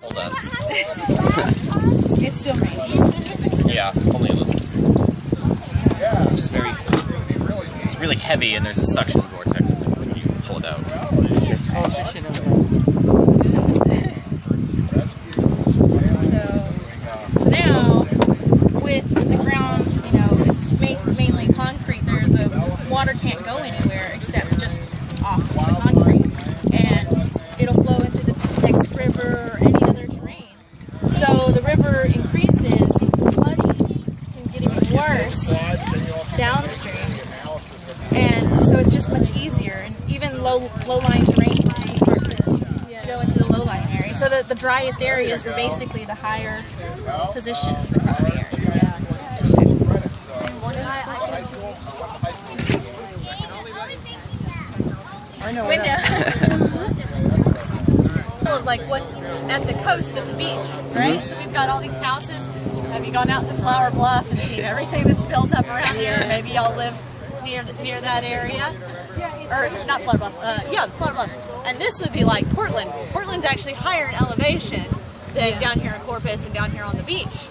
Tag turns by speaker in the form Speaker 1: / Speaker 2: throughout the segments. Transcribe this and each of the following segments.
Speaker 1: Hold on.
Speaker 2: It's still raining.
Speaker 1: Yeah, only a little. It's just very, it's really heavy and there's a suction vortex when you pull it out.
Speaker 2: So now, with the ground, you know, it's mainly concrete there, the water can't go anywhere except just off of the concrete. And it'll flow into the next river or any other terrain. So the river increases, flooding can get even worse downstream. And so it's just much easier. And even low-lying terrain can start to go into the low-lying area. So the driest areas were basically the higher positions across the area.
Speaker 3: Like what's at the coast of the beach, right? So we've got all these houses. Have you gone out to Flower Bluff and seen everything that's built up around here? Maybe y'all live near that area, or not Flower Bluff? Yeah, Flower Bluff. And this would be like Portland. Portland's actually higher in elevation than down here in Corpus and down here on the beach.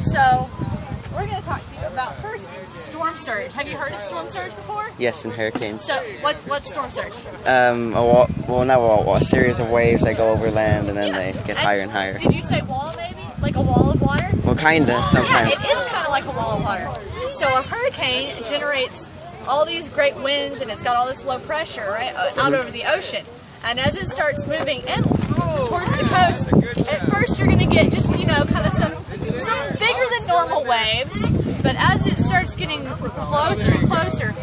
Speaker 3: So we're going to talk to you about first storm surge. Have you heard of storm surge before?
Speaker 4: Yes, and hurricanes.
Speaker 3: So what's storm surge?
Speaker 4: A series of waves that go over land and then they get higher and higher.
Speaker 3: Did you say wall maybe? Like a wall of water?
Speaker 4: Well, kinda, sometimes.
Speaker 3: Yeah, it is kind of like a wall of water. So a hurricane generates all these great winds and it's got all this low pressure, right, out over the ocean. And as it starts moving in towards the coast, at first you're going to get just, you know, kind of some bigger than normal waves. But as it starts getting closer and closer,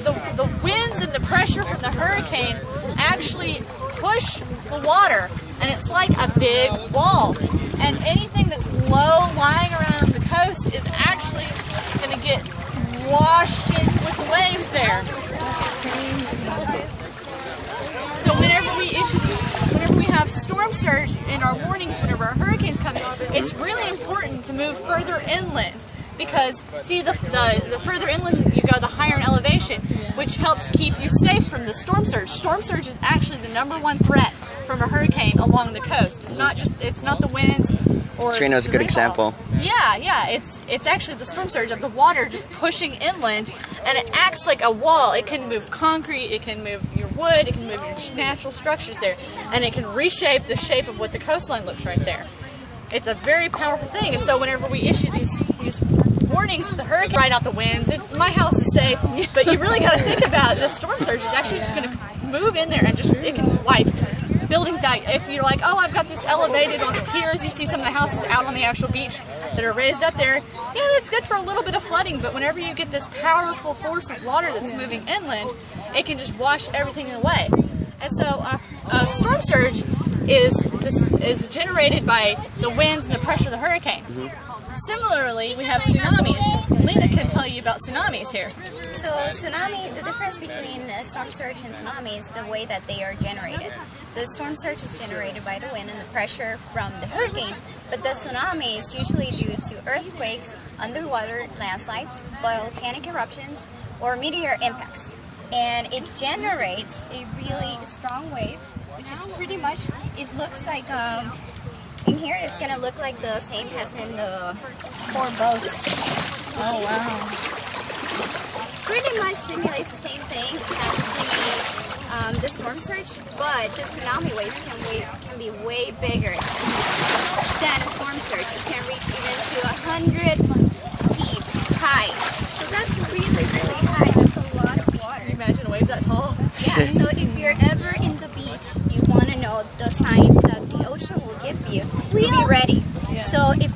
Speaker 3: the winds and the pressure from the hurricane actually push the water, and it's like a big wall. And anything that's low lying around the coast is actually going to get washed in with the waves there. So whenever we have storm surge in our warnings, whenever our hurricane's coming, it's really important to move further inland. Because, see, the further inland you go, the higher in elevation, which helps keep you safe from the storm surge. Storm surge is actually the #1 threat from a hurricane along the coast. It's not the winds or
Speaker 4: Trina is a good example.
Speaker 3: Yeah, it's actually the storm surge of the water just pushing inland, and it acts like a wall. It can move concrete, it can move your wood, it can move your natural structures there, and it can reshape the shape of what the coastline looks right there. It's a very powerful thing, and so whenever we issue these warnings with the hurricane, ride out the winds, my house is safe, but you really got to think about the storm surge is actually just going to move in there and it can wipe buildings out. If you're like, oh, I've got this elevated on the piers, you see some of the houses out on the actual beach that are raised up there, yeah, that's good for a little bit of flooding, but whenever you get this powerful force of water that's moving inland, it can just wash everything away. And so storm surge is generated by the winds and the pressure of the hurricane. Similarly, we have tsunamis. Lena can tell you about tsunamis here.
Speaker 5: So tsunami, the difference between storm surge and tsunami is the way that they are generated. The storm surge is generated by the wind and the pressure from the hurricane, but the tsunami is usually due to earthquakes, underwater landslides, volcanic eruptions, or meteor impacts. And it generates a really strong wave, which is pretty much, it looks like, in here it's going to look like the same as in the 4 boats.
Speaker 2: Oh, wow.
Speaker 5: Pretty much simulates the same thing as the storm surge, but the tsunami waves can be way bigger than a storm surge. It can reach even to 100 feet high. So that's really, really high. That's a lot of water.
Speaker 3: Can you imagine a wave that tall?
Speaker 5: Yeah, so if you're ever in the beach, you want to know the signs that the ocean will give you to be ready. Yeah. So if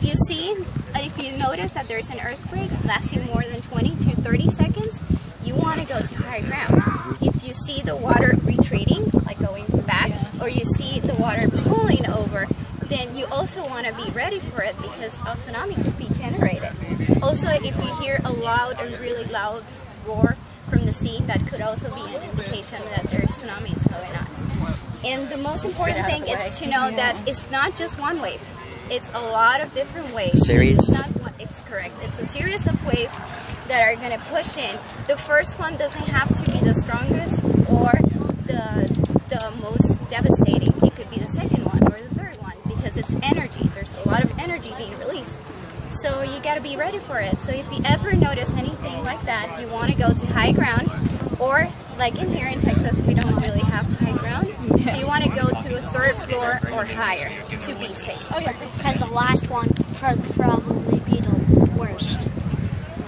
Speaker 5: you notice that there's an earthquake lasting more than 20 to 30 seconds, you want to go to high ground. If you see the water retreating, like going back, or you see the water pulling over, then you also want to be ready for it because a tsunami could be generated. Also, if you hear a loud, a really loud roar from the sea, that could also be an indication that there's tsunamis going on. And the most important thing is to know that it's not just one wave. It's a lot of different waves. It's correct. It's a series of waves that are going to push in. The first one doesn't have to be the strongest or the most devastating. It could be the second one or the third one because because it's energy. There's a lot of energy being released. So you got to be ready for it. So if you ever notice anything like that, you want to go to high ground, or like in here in Texas, we don't really have high ground. So you want to go to a 3rd floor or higher to be safe.
Speaker 6: Oh yeah, because the last one could probably be the worst.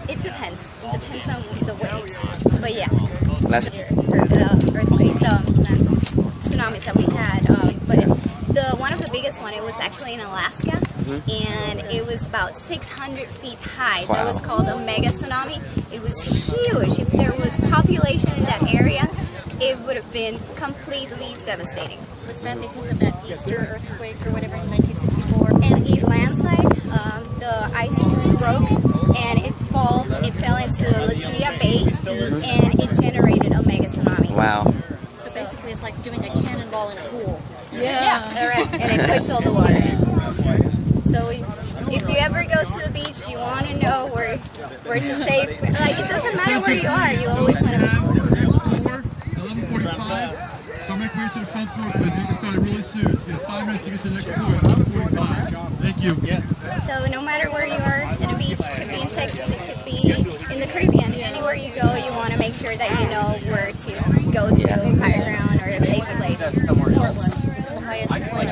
Speaker 5: It depends. It depends on the waves. But yeah,
Speaker 4: Last
Speaker 5: the earthquakes, the tsunamis that we had. But one of the biggest one, it was actually in Alaska, and it was about 600 feet high.
Speaker 4: Wow.
Speaker 5: That was called a mega tsunami. It was huge. If there was population in that area, it would have been completely devastating.
Speaker 2: Was that because of that Easter earthquake or whatever in 1964?
Speaker 5: And a landslide, the ice broke and it fell into Lituya Bay, and it generated a mega tsunami.
Speaker 4: Wow.
Speaker 2: So basically it's like doing a cannonball in a pool.
Speaker 5: Yeah, correct. And it pushed all the water in. So if you ever go to the beach, you want to know where's a safe. Like, it doesn't matter where you are. You always want to be sure.
Speaker 7: 11:45. So make way to the front door, please. We can start it really soon. You have 5 minutes to get to the next door. 11:45. Thank you.
Speaker 5: So no matter where you are at a beach, it could be in Texas, it could be in the Caribbean. Anywhere you go, you want to make sure that you know where to go to higher ground or a safer place.
Speaker 2: It's the highest point.